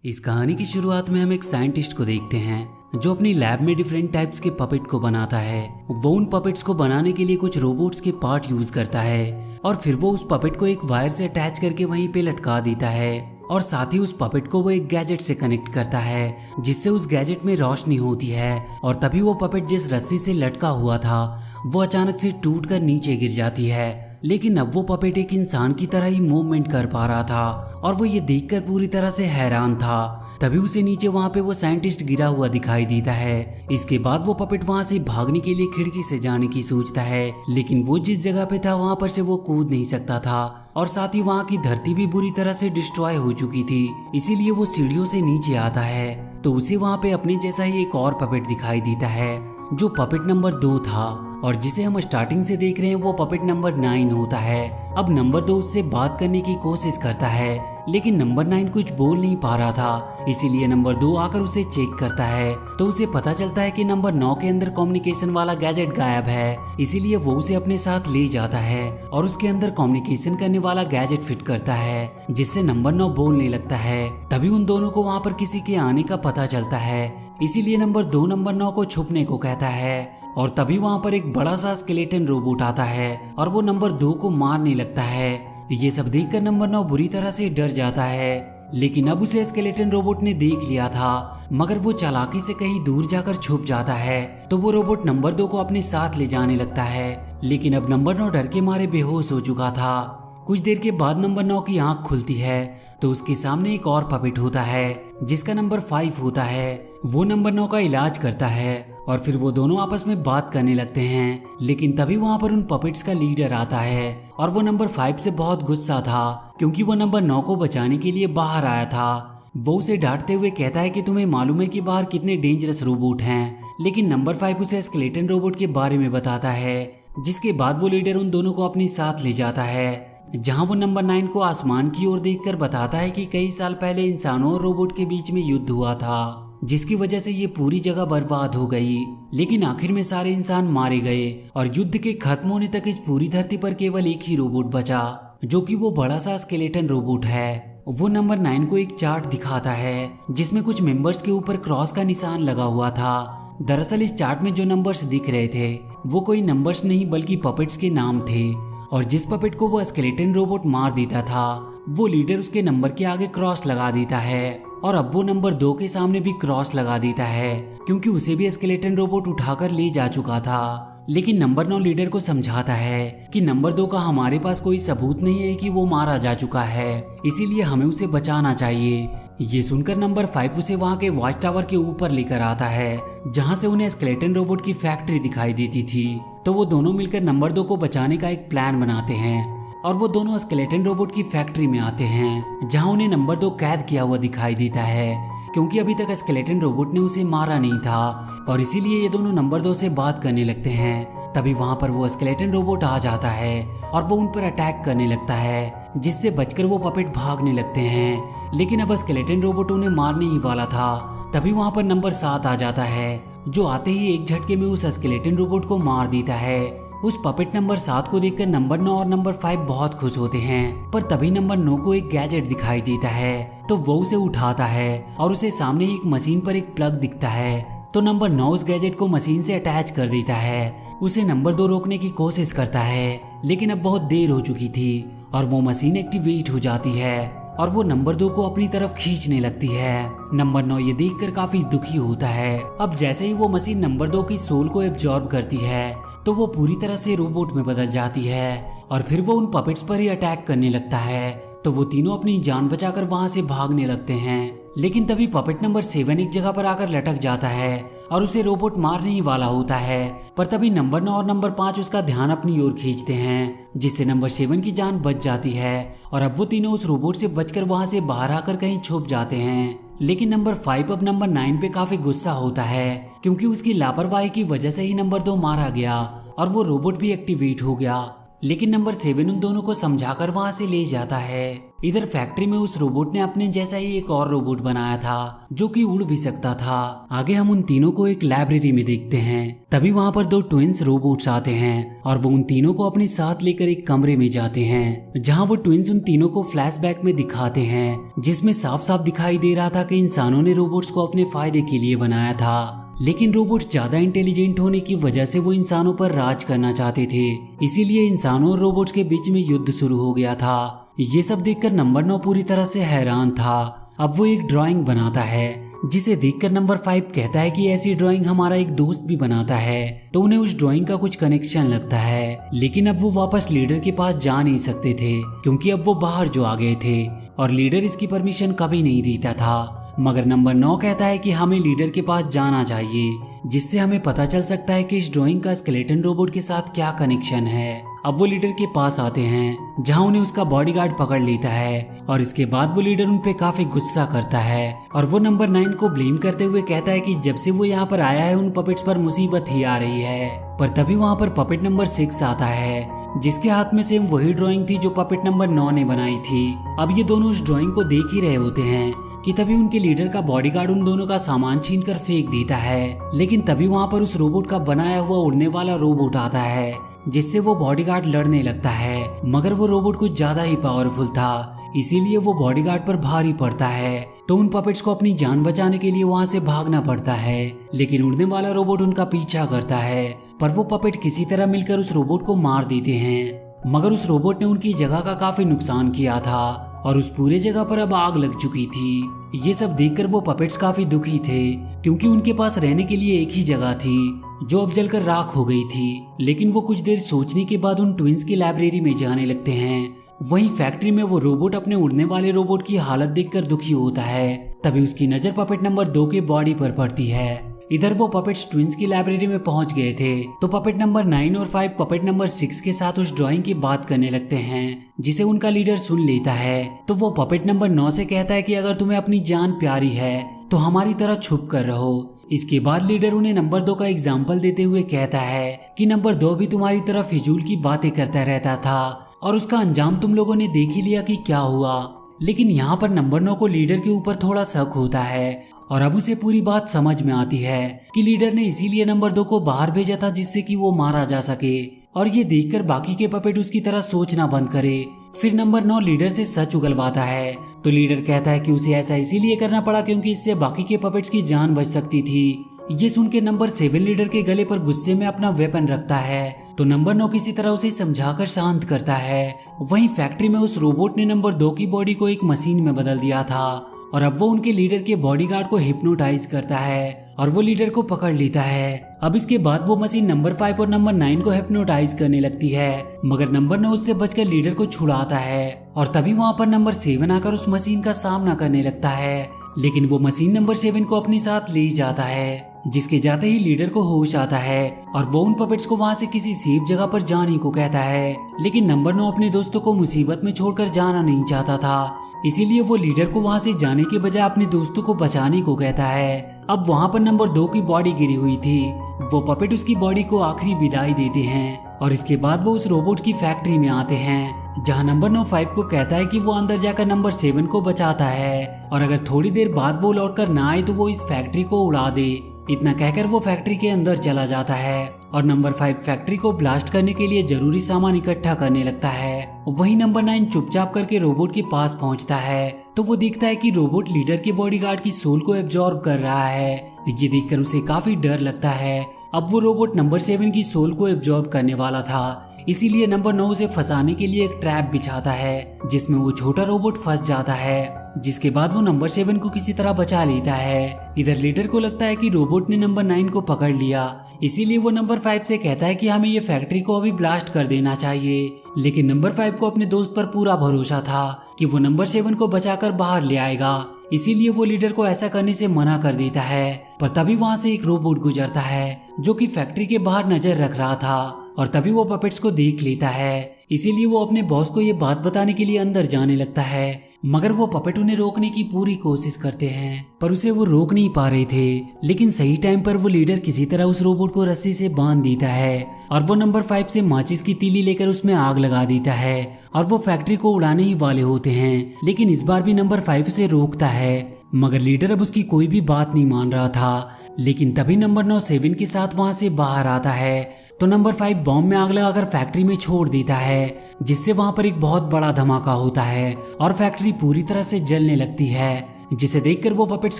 इस कहानी की शुरुआत में हम एक साइंटिस्ट को देखते हैं जो अपनी लैब में डिफरेंट टाइप्स के पपेट को बनाता है। वो उन पपेट्स को बनाने के लिए कुछ रोबोट्स के पार्ट यूज करता है और फिर वो उस पपेट को एक वायर से अटैच करके वहीं पे लटका देता है और साथ ही उस पपेट को वो एक गैजेट से कनेक्ट करता है जिससे उस गैजेट में रोशनी होती है और तभी वो पपेट जिस रस्सी से लटका हुआ था वो अचानक से टूटकर नीचे गिर जाती है। लेकिन अब वो पपेट एक इंसान की तरह ही मूवमेंट कर पा रहा था और वो ये देखकर पूरी तरह से हैरान था। तभी उसे नीचे वहाँ पे वो साइंटिस्ट गिरा हुआ दिखाई देता है। इसके बाद वो पपेट वहाँ से भागने के लिए खिड़की से जाने की सोचता है, लेकिन वो जिस जगह पे था वहाँ पर से वो कूद नहीं सकता था और साथ ही वहाँ की धरती भी बुरी तरह से डिस्ट्रॉय हो चुकी थी। इसीलिए वो सीढ़ियों से नीचे आता है तो उसे वहाँ पे अपने जैसा ही एक और पपेट दिखाई देता है जो पपेट नंबर 2 था और जिसे हम स्टार्टिंग से देख रहे हैं वो पपेट नंबर 9 होता है। अब नंबर 2 उससे बात करने की कोशिश करता है लेकिन नंबर 9 कुछ बोल नहीं पा रहा था। इसीलिए नंबर 2 आकर उसे चेक करता है तो उसे पता चलता है कि नंबर 9 के अंदर कम्युनिकेशन वाला गैजेट गायब है। इसीलिए वो उसे अपने साथ ले जाता है और उसके अंदर कम्युनिकेशन करने वाला गैजेट फिट करता है जिससे नंबर 9 बोलने लगता है। तभी उन दोनों को वहाँ पर किसी के आने का पता चलता है। इसीलिए नंबर 2 नंबर 9 को छुपने को कहता है और तभी वहाँ पर एक बड़ा सा स्केलेटन रोबोट आता है और वो नंबर 2 को मारने लगता है। ये सब देखकर नंबर 9 बुरी तरह से डर जाता है, लेकिन अब उसे स्केलेटन रोबोट ने देख लिया था मगर वो चालाकी से कहीं दूर जाकर छुप जाता है। तो वो रोबोट नंबर 2 को अपने साथ ले जाने लगता है, लेकिन अब नंबर 9 डर के मारे बेहोश हो चुका था। कुछ देर के बाद नंबर 9 की आंख खुलती है तो उसके सामने एक और पपेट होता है जिसका नंबर 5 होता है। वो नंबर 9 का इलाज करता है और फिर वो दोनों आपस में बात करने लगते हैं, लेकिन तभी वहाँ पर उन पपेट्स का लीडर आता है और वो नंबर 5 से बहुत गुस्सा था क्योंकि वो नंबर 9 को बचाने के लिए बाहर आया था। वो उसे डांटते हुए कहता है कि तुम्हें मालूम है कि बाहर कितने डेंजरस रोबोट हैं, लेकिन नंबर 5 उसे स्केलेटन रोबोट के बारे में बताता है। जिसके बाद वो लीडर उन दोनों को अपने साथ ले जाता है जहां वो नंबर 9 को आसमान की ओर देखकर बताता है कि कई साल पहले इंसानों और रोबोट के बीच में युद्ध हुआ था जिसकी वजह से ये पूरी जगह बर्बाद हो गई, लेकिन आखिर में सारे इंसान मारे गए और युद्ध के खत्म होने तक इस पूरी धरती पर केवल एक ही रोबोट बचा जो कि वो बड़ा सा स्केलेटन रोबोट है। वो नंबर 9 को एक चार्ट दिखाता है जिसमें कुछ मेंबर्स के ऊपर क्रॉस का निशान लगा हुआ था। दरअसल इस चार्ट में जो नंबर्स दिख रहे थे वो कोई नंबर्स नहीं बल्कि पपेट्स के नाम थे और जिस पपेट को वो स्केलेटन रोबोट मार देता था वो लीडर उसके नंबर के आगे क्रॉस लगा देता है और अब वो नंबर 2 के सामने भी क्रॉस लगा देता है क्योंकि उसे भी स्केलेटन रोबोट उठाकर ले जा चुका था। लेकिन नंबर 9 लीडर को समझाता है कि नंबर 2 का हमारे पास कोई सबूत नहीं है कि वो मारा जा चुका है, इसीलिए हमें उसे बचाना चाहिए। ये सुनकर नंबर 5 उसे वहाँ के वॉच टावर के ऊपर लेकर आता है जहाँ से उन्हें स्केलेटन रोबोट की फैक्ट्री दिखाई देती थी। तो वो दोनों मिलकर नंबर 2 को बचाने का एक प्लान बनाते हैं और वो दोनों स्केलेटन रोबोट की फैक्ट्री में आते हैं जहाँ उन्हें नंबर 2 कैद किया हुआ दिखाई देता है क्योंकि अभी तक स्केलेटन रोबोट ने उसे मारा नहीं था और इसीलिए ये दोनों नंबर 2 से बात करने लगते हैं। तभी वहाँ पर वो स्केलेटन रोबोट आ जाता है और वो उन पर अटैक करने लगता है जिससे बचकर वो पपेट भागने लगते हैं, लेकिन अब स्केलेटन रोबोट उन्हें मारने ही वाला था। तभी वहाँ पर नंबर 7 आ जाता है जो आते ही एक झटके में उस स्केलेटन रोबोट को मार देता है। उस पपेट नंबर 7 को देखकर नंबर 9 और नंबर 5 बहुत खुश होते हैं, पर तभी नंबर 9 को एक गैजेट दिखाई देता है तो वो उसे उठाता है और उसे सामने एक मशीन पर एक प्लग दिखता है। तो नंबर 9 उस गैजेट को मशीन से अटैच कर देता है। उसे नंबर 2 रोकने की कोशिश करता है, लेकिन अब बहुत देर हो चुकी थी और वो मशीन एक्टिवेट हो जाती है और वो नंबर 2 को अपनी तरफ खींचने लगती है। नंबर 9 ये देखकर काफी दुखी होता है। अब जैसे ही वो मशीन नंबर 2 की सोल को एब्जॉर्ब करती है तो वो पूरी तरह से रोबोट में बदल जाती है और फिर वो उन पपेट्स पर ही अटैक करने लगता है। तो वो तीनों अपनी जान बचाकर वहां से भागने लगते हैं, लेकिन तभी पपेट नंबर 7 एक जगह पर आकर लटक जाता है और उसे रोबोट मारने ही वाला होता है। पर तभी नंबर 9 और नंबर 5 उसका ध्यान अपनी ओर खींचते हैं जिससे नंबर 7 की जान बच जाती है और अब वो तीनों उस रोबोट से बचकर वहां से बाहर आकर कहीं छुप जाते हैं। लेकिन नंबर 5 अब नंबर 9 पे काफी गुस्सा होता है क्योंकि उसकी लापरवाही की वजह से ही नंबर 2 मारा गया और वो रोबोट भी एक्टिवेट हो गया। लेकिन नंबर 7 उन दोनों को समझाकर वहां से ले जाता है। इधर फैक्ट्री में उस रोबोट ने अपने जैसा ही एक और रोबोट बनाया था जो कि उड़ भी सकता था। आगे हम उन तीनों को एक लाइब्रेरी में देखते हैं। तभी वहाँ पर दो ट्विंस रोबोट्स आते हैं और वो उन तीनों को अपने साथ लेकर एक कमरे में जाते हैं, जहाँ वो ट्विंस उन तीनों को फ्लैशबैक में दिखाते हैं, जिसमें साफ साफ दिखाई दे रहा था कि इंसानों ने रोबोट्स को अपने फायदे के लिए बनाया था, लेकिन रोबोट्स ज्यादा इंटेलिजेंट होने की वजह से वो इंसानों पर राज करना चाहते थे। इसीलिए इंसानों और रोबोट्स के बीच में युद्ध शुरू हो गया था। ये सब देखकर नंबर 9 पूरी तरह से हैरान था। अब वो एक ड्राइंग बनाता है, जिसे देखकर नंबर 5 कहता है कि ऐसी ड्राइंग हमारा एक दोस्त भी बनाता है, तो उन्हें उस ड्राइंग का कुछ कनेक्शन लगता है। लेकिन अब वो वापस लीडर के पास जा नहीं सकते थे, क्योंकि अब वो बाहर जो आ गए थे और लीडर इसकी परमिशन कभी नहीं देता था। मगर नंबर 9 कहता है कि हमें लीडर के पास जाना चाहिए, जिससे हमें पता चल सकता है कि इस ड्राइंग का स्केलेटन रोबोट के साथ क्या कनेक्शन है। अब वो लीडर के पास आते हैं, जहां उन्हें उसका बॉडीगार्ड पकड़ लेता है और इसके बाद वो लीडर उन पे काफी गुस्सा करता है और वो नंबर 9 को ब्लेम करते हुए कहता है कि जब से वो यहाँ पर आया है उन पपेट्स पर मुसीबत ही आ रही है। पर तभी वहाँ पर पपेट नंबर 6 आता है, जिसके हाथ में सेम वही ड्राइंग थी जो पपेट नंबर 9 ने बनाई थी। अब ये दोनों उस ड्राइंग को देख ही रहे होते हैं कि तभी उनके लीडर का बॉडीगार्ड उन दोनों का सामान छीनकर फेंक देता है। लेकिन तभी वहाँ पर उस रोबोट का बनाया हुआ उड़ने वाला रोबोट आता है, जिससे वो बॉडीगार्ड लड़ने लगता है। मगर वो रोबोट कुछ ज्यादा ही पावरफुल था, इसीलिए वो बॉडीगार्ड पर भारी पड़ता है, तो उन पपेट्स को अपनी जान बचाने के लिए वहाँ से भागना पड़ता है। लेकिन उड़ने वाला रोबोट उनका पीछा करता है, पर वो पपेट किसी तरह मिलकर उस रोबोट को मार देते हैं। मगर उस रोबोट ने उनकी जगह का काफी नुकसान किया था और उस पूरे जगह पर अब आग लग चुकी थी। ये सब देखकर वो पपेट्स काफी दुखी थे, क्योंकि उनके पास रहने के लिए एक ही जगह थी जो अब जलकर राख हो गई थी। लेकिन वो कुछ देर सोचने के बाद उन ट्विंस की लाइब्रेरी में जाने लगते हैं। वहीं फैक्ट्री में वो रोबोट अपने उड़ने वाले रोबोट की हालत देखकर दुखी होता है। तभी उसकी नजर पपेट नंबर 2 के बॉडी पर पड़ती है। इधर वो पपेट्स ट्विंस की लाइब्रेरी में पहुंच गए थे, तो पपेट नंबर 9 और 5 पपेट नंबर 6 के साथ उस ड्राइंग की बात करने लगते हैं, जिसे उनका लीडर सुन लेता है। तो वो पपेट नंबर 9 से कहता है कि अगर तुम्हें अपनी जान प्यारी है तो हमारी तरह छुप कर रहो। इसके बाद लीडर उन्हें नंबर 2 का एग्जाम्पल देते हुए कहता है कि नंबर 2 भी तुम्हारी तरह फिजूल की बातें करता रहता था और उसका अंजाम तुम लोगों ने देख ही लिया कि क्या हुआ। लेकिन यहाँ पर नंबर 9 को लीडर के ऊपर थोड़ा शक होता है और अब उसे पूरी बात समझ में आती है कि लीडर ने इसीलिए नंबर 2 को बाहर भेजा था, जिससे कि वो मारा जा सके। और ये देखकर बाकी के पपेट उसकी तरह सोचना बंद करे। फिर नंबर 9 लीडर से सच उगलवाता है, तो लीडर कहता है कि उसे ऐसा इसीलिए करना पड़ा क्योंकि इससे बाकी के पपेट्स की जान बच सकती थी। ये सुन के नंबर 7 लीडर के गले पर गुस्से में अपना वेपन रखता है, तो नंबर 9 किसी तरह उसे समझाकर शांत करता है। वहीं फैक्ट्री में उस रोबोट ने नंबर 2 की बॉडी को एक मशीन में बदल दिया था और अब वो उनके लीडर के बॉडीगार्ड को हिप्नोटाइज करता है और वो लीडर को पकड़ लेता है। अब इसके बाद वो मशीन नंबर 5 और नंबर 9 को हिप्नोटाइज करने लगती है, मगर नंबर 9 उससे बचकर लीडर को छुड़ाता है और तभी वहाँ पर नंबर 7 आकर उस मशीन का सामना करने लगता है। लेकिन वो मशीन नंबर 7 को अपने साथ ले जाता है, जिसके जाते ही लीडर को होश आता है और वो उन पपेट्स को वहाँ से किसी सेफ जगह पर जाने को कहता है। लेकिन नंबर 9 अपने दोस्तों को मुसीबत में छोड़कर जाना नहीं चाहता था, इसीलिए वो लीडर को वहाँ से जाने के बजाय अपने दोस्तों को बचाने को कहता है। अब वहाँ पर नंबर 2 की बॉडी गिरी हुई थी। वो पपेट उसकी बॉडी को आखिरी विदाई देते हैं और इसके बाद वो उस रोबोट की फैक्ट्री में आते हैं, जहाँ नंबर 9 5 को कहता है कि वो अंदर जाकर नंबर 7 को बचाता है और अगर थोड़ी देर बाद वो लौटकर ना आए तो वो इस फैक्ट्री को उड़ा दे। इतना कहकर वो फैक्ट्री के अंदर चला जाता है और नंबर 5 फैक्ट्री को ब्लास्ट करने के लिए जरूरी सामान इकट्ठा करने लगता है। वहीं नंबर 9 चुपचाप करके रोबोट के पास पहुंचता है, तो वो देखता है कि रोबोट लीडर के बॉडीगार्ड की सोल को एब्जॉर्ब कर रहा है। ये देखकर उसे काफी डर लगता है। अब वो रोबोट नंबर 7 की सोल को एब्जॉर्ब करने वाला था, इसीलिए नंबर 9 उसे फंसाने के लिए एक ट्रैप बिछाता है, जिसमें वो छोटा रोबोट फंस जाता है, जिसके बाद वो नंबर 7 को किसी तरह बचा लेता है। इधर लीडर को लगता है कि रोबोट ने नंबर 9 को पकड़ लिया, इसीलिए वो नंबर 5 से कहता है कि हमें ये फैक्ट्री को अभी ब्लास्ट कर देना चाहिए। लेकिन नंबर 5 को अपने दोस्त पर पूरा भरोसा था कि वो नंबर 7 को बचाकर बाहर ले आएगा, इसीलिए वो लीडर को ऐसा करने से मना कर देता है। पर तभी वहाँ से एक रोबोट गुजरता है जो कि फैक्ट्री के बाहर नजर रख रहा था और तभी वो पपेट्स को देख लेता है, इसीलिए वो अपने बॉस को ये बात बताने के लिए अंदर जाने लगता है। मगर वो पपेट उन्हें रोकने की पूरी कोशिश करते हैं, पर उसे वो रोक नहीं पा रहे थे। लेकिन सही टाइम पर वो लीडर किसी तरह उस रोबोट को रस्सी से बांध देता है और वो नंबर 5 से माचिस की तीली लेकर उसमें आग लगा देता है और वो फैक्ट्री को उड़ाने ही वाले होते हैं। लेकिन इस बार भी नंबर 5 उसे रोकता है, मगर लीडर अब उसकी कोई भी बात नहीं मान रहा था। लेकिन तभी नंबर 9 7 के साथ वहां से बाहर आता है तो नंबर 5 बॉम्ब में आग लगाकर फैक्ट्री में छोड़ देता है, जिससे वहां पर एक बहुत बड़ा धमाका होता है और फैक्ट्री पूरी तरह से जलने लगती है, जिसे देखकर वो पपेट्स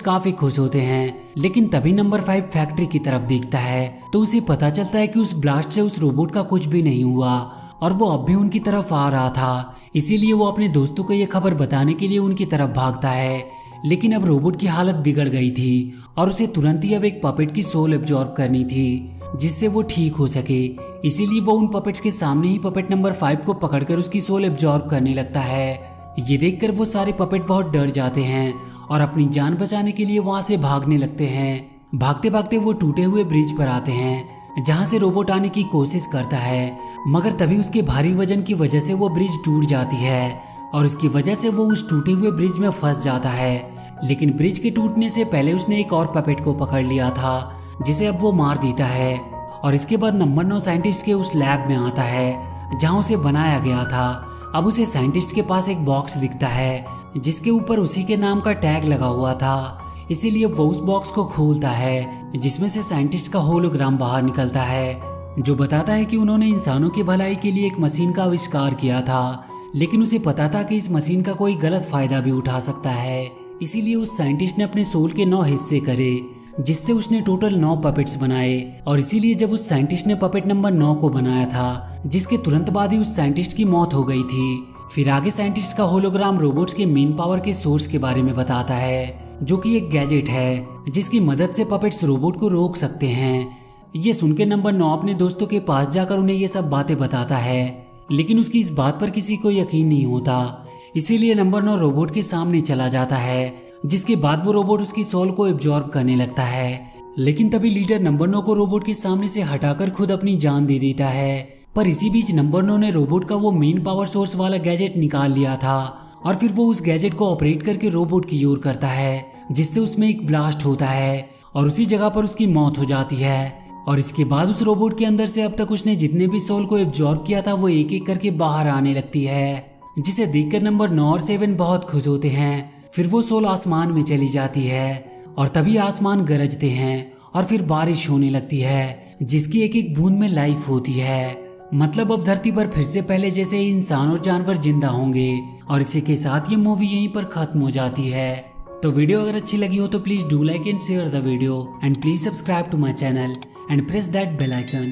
काफी खुश होते हैं। लेकिन तभी नंबर 5 फैक्ट्री की तरफ देखता है तो उसे पता चलता है कि उस ब्लास्ट से उस रोबोट का कुछ भी नहीं हुआ और वो अब भी उनकी तरफ आ रहा था। इसीलिए वो अपने दोस्तों को ये खबर बताने के लिए उनकी तरफ भागता है। लेकिन अब रोबोट की हालत बिगड़ गई थी और उसे तुरंत ही अब एक पपेट की सोल एब्जॉर्ब करनी थी, जिससे वो ठीक हो सके। इसीलिए वो उन पपेट्स के सामने ही पपेट नंबर 5 को पकड़कर उसकी सोल एब्जॉर्ब करने लगता है। ये देखकर वो सारे पपेट बहुत डर जाते हैं और अपनी जान बचाने के लिए वहां से भागने लगते हैं। भागते भागते वो टूटे हुए ब्रिज पर आते हैं जहां से रोबोट आने की कोशिश करता है, मगर तभी उसके भारी वजन की वजह से वो ब्रिज टूट जाती है और इसकी वजह से वो उस टूटे हुए ब्रिज में फंस जाता है। लेकिन ब्रिज के टूटने से पहले उसने एक और पपेट को पकड़ लिया था, जिसे अब वो मार देता है। और इसके बाद नंबर 9 साइंटिस्ट के उस लैब में आता है जहां उसे बनाया गया था। अब उसे साइंटिस्ट के पास एक बॉक्स दिखता है जिसके ऊपर उसी के नाम का टैग लगा हुआ था। इसीलिए वो उस बॉक्स को खोलता है जिसमें से साइंटिस्ट का होलोग्राम बाहर निकलता है, जो बताता है कि उन्होंने इंसानों की भलाई के लिए एक मशीन का आविष्कार किया था। लेकिन उसे पता था कि इस मशीन का कोई गलत फायदा भी उठा सकता है। इसीलिए उस साइंटिस्ट ने अपने सोल के 9 हिस्से करे, जिससे उसने टोटल 9 पपेट्स बनाए। और इसीलिए जब उस साइंटिस्ट ने पपेट नंबर 9 को बनाया था, जिसके तुरंत बाद ही उस साइंटिस्ट की मौत हो गई थी। फिर आगे साइंटिस्ट का होलोग्राम रोबोट्स के मेन पावर के सोर्स के बारे में बताता है, जो कि एक गैजेट है जिसकी मदद से पपेट्स रोबोट को रोक सकते हैं। ये सुनकर नंबर 9 अपने दोस्तों के पास जाकर उन्हें ये सब बातें बताता है, लेकिन उसकी इस बात पर किसी को यकीन नहीं होता। इसीलिए नंबर 9 रोबोट के सामने चला जाता है, जिसके बाद वो रोबोट उसकी सोल को एब्जॉर्ब करने लगता है। लेकिन तभी लीडर नंबर 9 को रोबोट के सामने से हटाकर खुद अपनी जान दे देता है। पर इसी बीच नंबर 9 ने रोबोट का वो मेन पावर सोर्स वाला गैजेट निकाल लिया था और फिर वो उस गैजेट को ऑपरेट करके रोबोट की ओर करता है, जिससे उसमें एक ब्लास्ट होता है और उसी जगह पर उसकी मौत हो जाती है। और इसके बाद उस रोबोट के अंदर से अब तक उसने जितने भी सोल को एब्जॉर्ब किया था वो एक एक करके बाहर आने लगती है, जिसे देखकर नंबर 9 और 7 बहुत खुश होते हैं। फिर वो सोल आसमान में चली जाती है और तभी आसमान गरजते हैं और फिर बारिश होने लगती है, जिसकी एक एक बूंद में लाइफ होती है। मतलब अब धरती पर फिर से पहले जैसे ही इंसान और जानवर जिंदा होंगे। और इसी के साथ ये मूवी यहीं पर खत्म हो जाती है। तो वीडियो अगर अच्छी लगी हो तो please do like and share the video and please subscribe to my channel and press that bell icon.